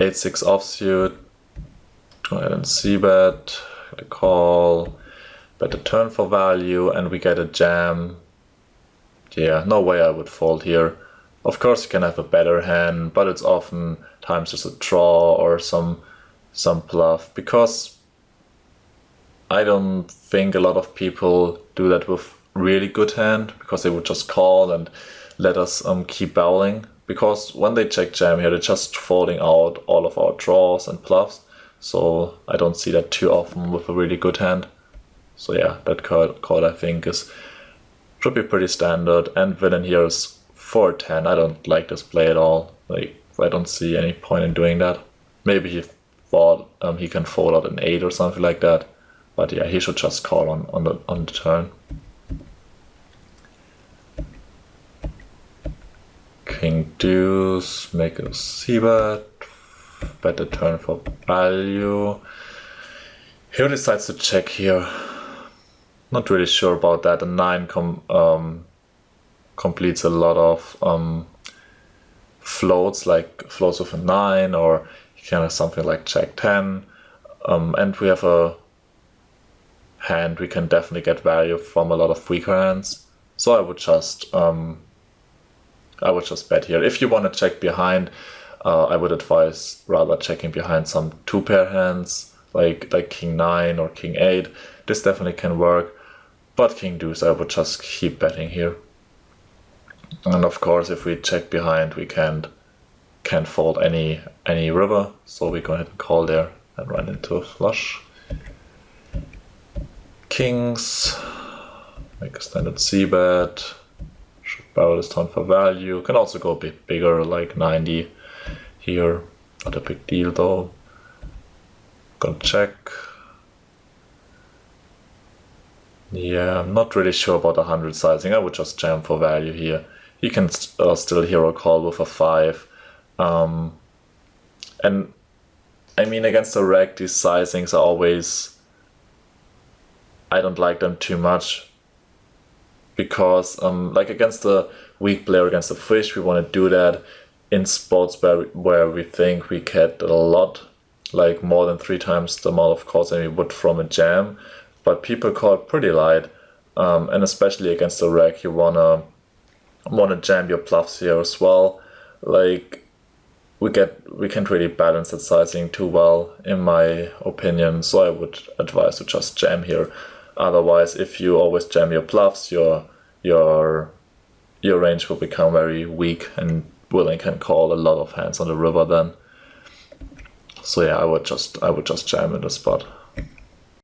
8-6 offsuit. Go ahead and c-bet, get a call, bet the turn for value, and we get a jam. Yeah, no way I would fold here. Of course you can have a better hand, but it's often times just a draw or some bluff, because I don't think a lot of people do that with really good hand, because they would just call and let us keep barreling. Because when they check jam here, they're just folding out all of our draws and bluffs. So I don't see that too often with a really good hand. So yeah, that call I think should be pretty standard. And villain here is 4-10. I don't like this play at all. Like, I don't see any point in doing that. Maybe he thought he can fold out an 8 or something like that. But yeah, he should just call on the turn. King deuce, make a c-bet, bet the turn for value. He decides to check here. Not really sure about that. The 9 completes a lot of floats, like floats with a 9, or he can have something like check 10. And we have a hand we can definitely get value from a lot of weaker hands. So I would just bet here. If you want to check behind, I would advise rather checking behind some 2-pair hands, like king 9 or king 8. This definitely can work, but king deuce I would just keep betting here. And of course, if we check behind, we can't fold any river, so we go ahead and call there and run into a flush. Kings, make a standard c-bet. Barrel this turn for value. Can also go a bit bigger, like 90 here. Not a big deal though. Gonna check. Yeah, I'm not really sure about 100 sizing. I would just jam for value here. He can still hero call with a 5. And I mean, against the reg, these sizings are always, I don't like them too much. Because like against the weak player, against the fish, we want to do that in spots where we think we get a lot, like more than 3 times the amount of calls than we would from a jam. But people call pretty light, and especially against the reg, you wanna jam your bluffs here as well. Like we can't really balance that sizing too well, in my opinion. So I would advise to just jam here. Otherwise, if you always jam your bluffs, your range will become very weak, and villain can call a lot of hands on the river then. So yeah, I would just jam in the spot.